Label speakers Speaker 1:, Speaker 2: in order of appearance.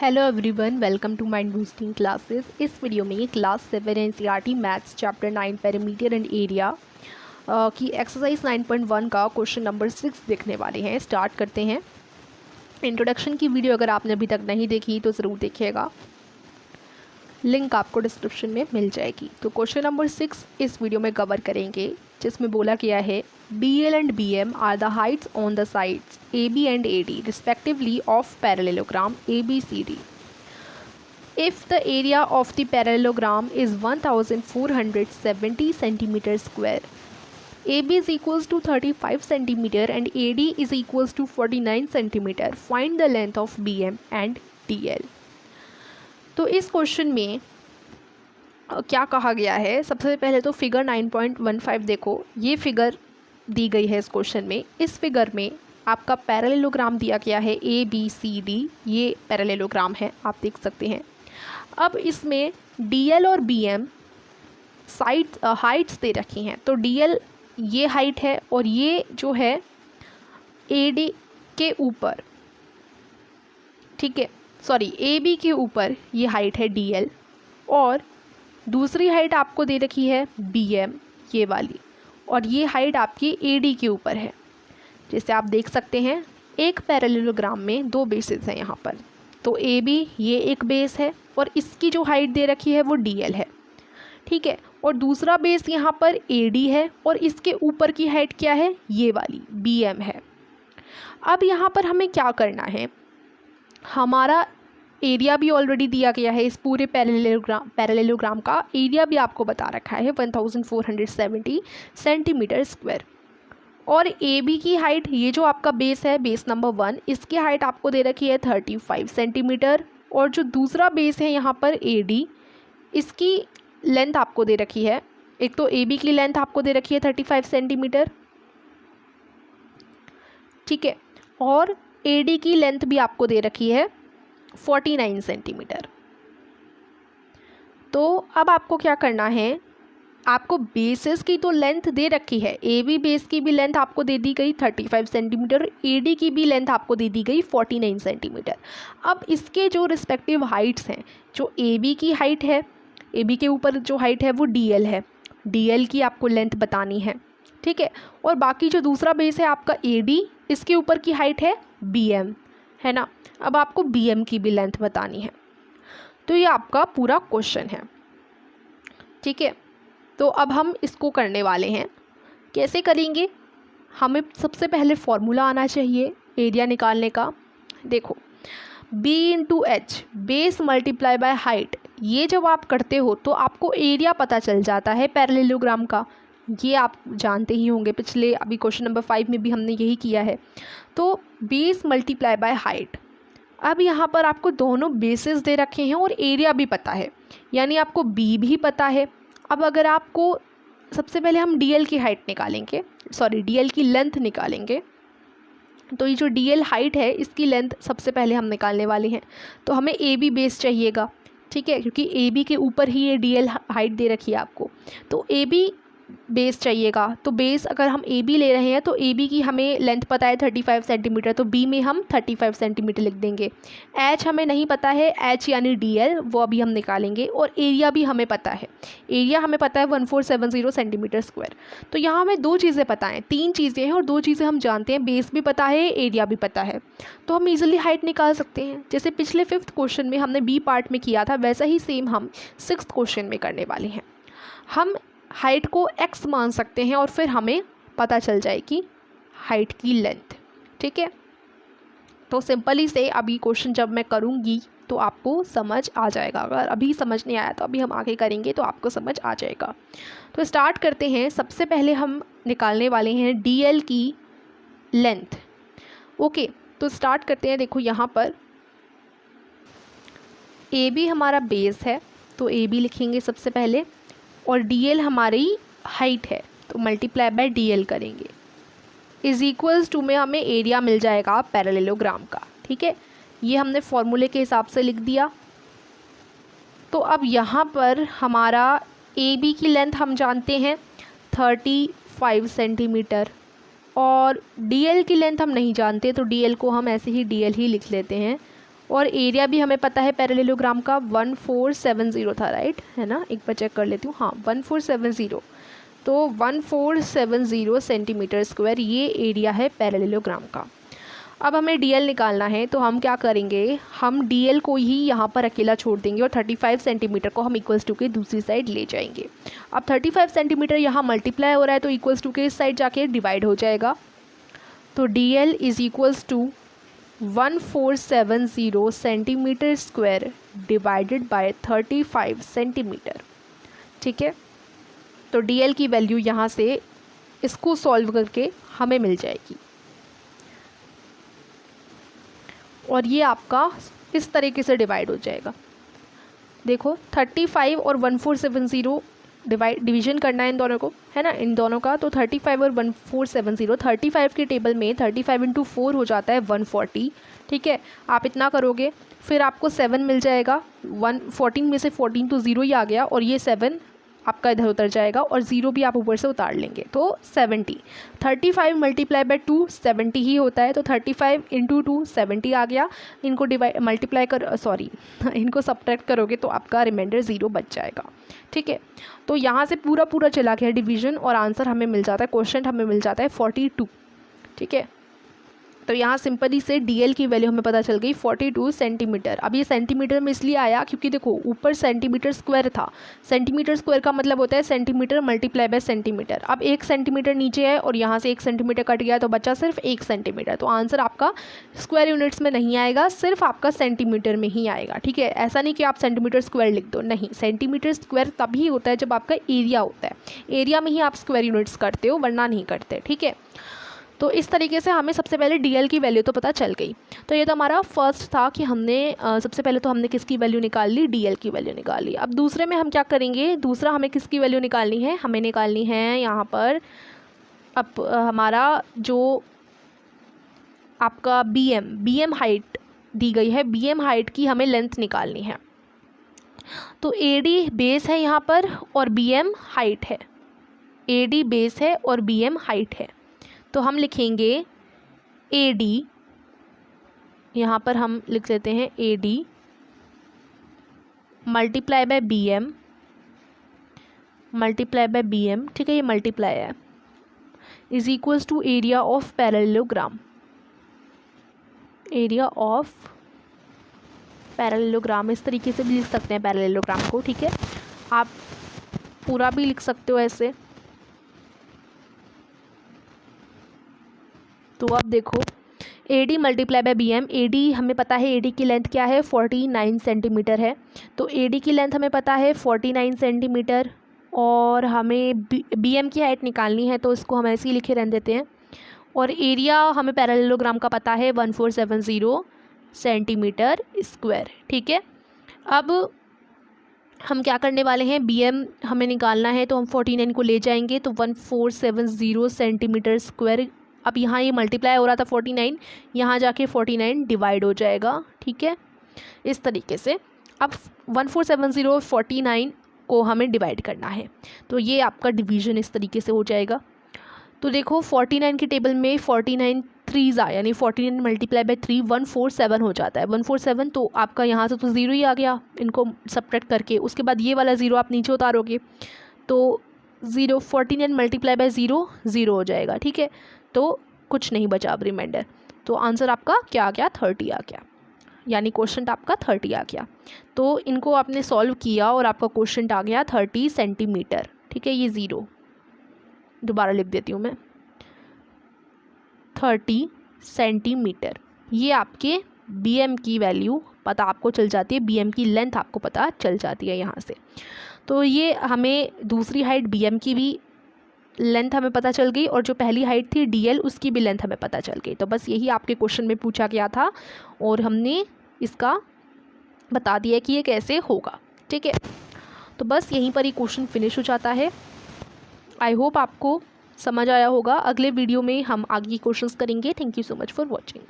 Speaker 1: Hello everyone, welcome to mind boosting classes. इस video में class 7 NCERT maths chapter 9 perimeter and area की exercise 9.1 का question number 6 देखने वाले हैं। स्टार्ट करते हैं। इंट्रोडक्शन की वीडियो अगर आपने अभी तक नहीं देखी तो ज़रूर देखिएगा, लिंक आपको डिस्क्रिप्शन में मिल जाएगी। तो क्वेश्चन नंबर 6 इस वीडियो में कवर करेंगे, जिसमें बोला गया है BL and BM are the heights on the sides AB and AD respectively of parallelogram ABCD. If the area of the parallelogram is 1470 centimeter square, AB is equals to 35 centimeter and AD is equals to 49 centimeter. Find the length of BM and DL. तो इस question में क्या कहा गया है, सबसे पहले तो फिगर 9.15 देखो। ये फिगर दी गई है इस क्वेश्चन में। इस फिगर में आपका पैरेललोग्राम दिया गया है ABCD, ये पैरेललोग्राम है, आप देख सकते हैं। अब इसमें DL और BM साइड हाइट्स दे रखी हैं। तो DL ये हाइट है और ये जो है AD के ऊपर, ठीक है, सॉरी AB के ऊपर ये हाइट है DL, और दूसरी हाइट आपको दे रखी है BM ये वाली, और ये हाइट आपकी AD के ऊपर है। जैसे आप देख सकते हैं एक पैरेललोग्राम में दो बेसेस हैं यहाँ पर। तो AB ये एक बेस है और इसकी जो हाइट दे रखी है वो DL है, ठीक है, और दूसरा बेस यहाँ पर AD है और इसके ऊपर की हाइट क्या है, ये वाली BM है। अब यहाँ पर हमें क्या करना है, हमारा एरिया भी ऑलरेडी दिया गया है। इस पूरे पैरेललोग्राम का एरिया भी आपको बता रखा है 1470 सेंटीमीटर स्क्वायर, और AB की हाइट, ये जो आपका बेस है बेस नंबर 1, इसकी हाइट आपको दे रखी है 35 सेंटीमीटर, और जो दूसरा बेस है यहाँ पर AD, इसकी लेंथ आपको दे रखी है, एक तो AB की लेंथ आपको दे रखी है 35 सेंटीमीटर, ठीक है, और AD की लेंथ भी आपको दे रखी है 49 सेंटीमीटर। तो अब आपको क्या करना है, आपको बेसेस की तो लेंथ दे रखी है, AB बेस की भी लेंथ आपको दे दी गई 35 सेंटीमीटर, AD की भी लेंथ आपको दे दी गई 49 सेंटीमीटर। अब इसके जो रिस्पेक्टिव हाइट्स हैं, जो AB की हाइट है, AB के ऊपर जो हाइट है वो DL है, DL की आपको लेंथ बतानी है, ठीक है, और बाकी जो दूसरा बेस है आपका AD, इसके ऊपर की हाइट है BM, है ना। अब आपको BM की भी लेंथ बतानी है। तो ये आपका पूरा क्वेश्चन है, ठीक है। तो अब हम इसको करने वाले हैं। कैसे करेंगे, हमें सबसे पहले फॉर्मूला आना चाहिए एरिया निकालने का। देखो B into H base multiply by height, ये जब आप करते हो तो आपको एरिया पता चल जाता है पैरेललोग्राम का, ये आप जानते ही होंगे, पिछले अभी क्वेश्चन नंबर 5 में भी हमने यही किया है। तो बेस मल्टीप्लाई बाय हाइट, अब यहाँ पर आपको दोनों बेसिस दे रखे हैं और एरिया भी पता है, यानी आपको B भी पता है। अब अगर आपको, सबसे पहले हम DL की हाइट निकालेंगे, सॉरी DL की लेंथ निकालेंगे। तो ये जो DL हाइट है इसकी लेंथ सबसे पहले हम निकालने वाले हैं। तो हमें AB बेस चाहिएगा, ठीक है, क्योंकि AB के ऊपर ही ये DL हाइट दे रखी है आपको। तो AB बेस चाहिएगा। तो बेस अगर हम AB ले रहे हैं तो AB की हमें लेंथ पता है 35 सेंटीमीटर, तो B में हम 35 सेंटीमीटर लिख देंगे। H हमें नहीं पता है, H यानी DL, वो अभी हम निकालेंगे, और एरिया भी हमें पता है, एरिया हमें पता है 1470 सेंटीमीटर स्क्वायर। तो यहाँ हमें दो चीज़ें पता हैं, तीन चीज़ें हैं और दो चीज़ें हम जानते हैं, बेस भी पता है, एरिया भी पता है। तो हम ईजिली हाइट निकाल सकते हैं। जैसे पिछले 5th क्वेश्चन में हमने B पार्ट में किया था, वैसा ही सेम हम 6th क्वेश्चन में करने वाले हैं। हम हाइट को x मान सकते हैं और फिर हमें पता चल जाएगी हाइट की लेंथ, ठीक है। तो सिंपली से अभी क्वेश्चन जब मैं करूँगी तो आपको समझ आ जाएगा, अगर अभी समझ नहीं आया तो अभी हम आगे करेंगे तो आपको समझ आ जाएगा। तो स्टार्ट करते हैं। सबसे पहले हम निकालने वाले हैं DL की लेंथ। ओके, तो स्टार्ट करते हैं। देखो यहाँ पर AB हमारा बेस है, तो AB लिखेंगे सबसे पहले, और DL हमारी हाइट है, तो मल्टीप्लाई बाय DL करेंगे, इज इक्वल्स टू में हमें एरिया मिल जाएगा पैरेललोग्राम का, ठीक है। ये हमने फॉर्मूले के हिसाब से लिख दिया। तो अब यहाँ पर हमारा AB की लेंथ हम जानते हैं 35 सेंटीमीटर, और DL की लेंथ हम नहीं जानते, तो DL को हम ऐसे ही DL ही लिख लेते हैं, और एरिया भी हमें पता है पैरेललोग्राम का 1470 था, राइट है ना, एक बार चेक कर लेती हूँ, हाँ 1470, तो 1470 सेंटीमीटर स्क्वायर ये एरिया है पैरेललोग्राम का। अब हमें डीएल निकालना है, तो हम क्या करेंगे, हम डीएल को ही यहाँ पर अकेला छोड़ देंगे और 35 सेंटीमीटर को हम इक्वल्स टू के दूसरी साइड ले जाएंगे। अब 35 सेंटीमीटर यहाँ मल्टीप्लाई हो रहा है तो इक्वल्स टू के इस साइड जाके डिवाइड हो जाएगा, तो DL is equals to 1470 centimetre square divided by 35 centimetre. ठीक है, तो डीएल की वैल्यू यहाँ से इसको सॉल्व करके हमें मिल जाएगी, और ये आपका इस तरीके से डिवाइड हो जाएगा। देखो 35 और 1470 डिवीजन करना है इन दोनों को, है ना, इन दोनों का, तो 35 और 1470, 35 के टेबल में 35 इंटू 4 हो जाता है 140। ठीक है, आप इतना करोगे फिर आपको 7 मिल जाएगा, 14 में से 14 तो 0 ही आ गया, और ये 7 आपका इधर उतर जाएगा और 0 भी आप ऊपर से उतार लेंगे, तो 70। 35 मल्टीप्लाई बाय 2 70 ही होता है, तो 35 इंटू 2 70 आ गया। इनको इनको सब्ट्रैक्ट करोगे तो आपका रिमाइंडर 0 बच जाएगा। ठीक है, तो यहाँ से पूरा पूरा चला गया डिवीजन और आंसर हमें मिल जाता है, क्वेश्चन हमें मिल जाता है 42। ठीक है, तो यहाँ सिंपली से डीएल की वैल्यू हमें पता चल गई 42 सेंटीमीटर। अब ये सेंटीमीटर में इसलिए आया क्योंकि देखो ऊपर सेंटीमीटर स्क्वायर था, सेंटीमीटर स्क्वायर का मतलब होता है सेंटीमीटर मल्टीप्लाई बाय सेंटीमीटर। अब 1 सेंटीमीटर नीचे है और यहाँ से 1 सेंटीमीटर कट गया तो बचा सिर्फ 1 सेंटीमीटर, तो आंसर आपका स्क्वायर यूनिट्स में नहीं आएगा, सिर्फ आपका सेंटीमीटर में ही आएगा। ठीक है, ऐसा नहीं कि आप सेंटीमीटर स्क्वायर लिख दो, नहीं, सेंटीमीटर स्क्वायर तभी होता है जब आपका एरिया होता है, एरिया में ही आप स्क्वायर यूनिट्स करते हो, वरना नहीं करते। ठीक है, तो इस तरीके से हमें सबसे पहले डीएल की वैल्यू तो पता चल गई। तो ये तो हमारा फर्स्ट था कि हमने सबसे पहले तो हमने किसकी वैल्यू निकाल ली, डीएल की वैल्यू निकाल ली। अब दूसरे में हम क्या करेंगे, दूसरा हमें किसकी वैल्यू निकालनी है, हमें निकालनी है यहाँ पर अब हमारा जो आपका बीएम हाइट दी गई है, बीएम हाइट की हमें लेंथ निकालनी है। तो एडी बेस है यहाँ पर और बीएम हाइट है, एडी बेस है और बीएम हाइट है, तो हम लिखेंगे AD, यहाँ पर हम लिख देते हैं AD multiply by BM, multiply by BM, ठीक है, ये मल्टीप्लाई है, is equals to area of parallelogram, area of parallelogram. इस तरीके से भी लिख सकते हैं पैरेललोग्राम को। ठीक है, आप पूरा भी लिख सकते हो ऐसे। तो अब देखो AD multiply by BM, AD हमें पता है AD की लेंथ क्या है 49 सेंटीमीटर है, तो AD की लेंथ हमें पता है 49 सेंटीमीटर, और हमें BM की हाइट निकालनी है, तो इसको हम ऐसे ही लिखे रहने देते हैं, और एरिया हमें पैरेललोग्राम का पता है 1470 सेंटीमीटर स्क्वायर। ठीक है, अब हम क्या करने वाले हैं, BM हमें निकालना है, तो हम 49 को ले जाएंगे, तो 1470 सेंटीमीटर स्क्वायर। अब यहाँ ये मल्टीप्लाई हो रहा था 49, यहाँ जाके 49 डिवाइड हो जाएगा। ठीक है, इस तरीके से अब 1470 और 49 को हमें डिवाइड करना है, तो ये आपका डिवीजन इस तरीके से हो जाएगा। तो देखो 49 के टेबल में 49 3s यानी 49 मल्टीप्लाई बाय 3 147 हो जाता है, 147, तो आपका यहाँ से तो 0 ही आ गया इनको सब्ट्रैक्ट करके, उसके बाद ये वाला 0 आप नीचे उतारोगे तो 0, 49 मल्टीप्लाई बाय 0 0 हो जाएगा। ठीक है, तो कुछ नहीं बचा अब रिमाइंडर, तो आंसर आपका क्या आ गया, 30 आ गया, यानी क्वेश्चन आपका 30 आ गया। तो इनको आपने सॉल्व किया और आपका क्वेश्चन आ गया 30 सेंटीमीटर। ठीक है, ये 0 दोबारा लिख देती हूँ मैं, 30 सेंटीमीटर। ये आपके BM की वैल्यू पता आपको चल जाती है, BM की लेंथ आपको पता चल जाती है यहाँ से। तो ये हमें दूसरी हाइट BM की भी लेंथ हमें पता चल गई, और जो पहली हाइट थी DL उसकी भी लेंथ हमें पता चल गई। तो बस यही आपके क्वेश्चन में पूछा गया था और हमने इसका बता दिया कि ये कैसे होगा। ठीक है, तो बस यहीं पर ही क्वेश्चन फिनिश हो जाता है। आई होप आपको समझ आया होगा। अगले वीडियो में हम आगे क्वेश्चंस करेंगे। Thank you so much for watching.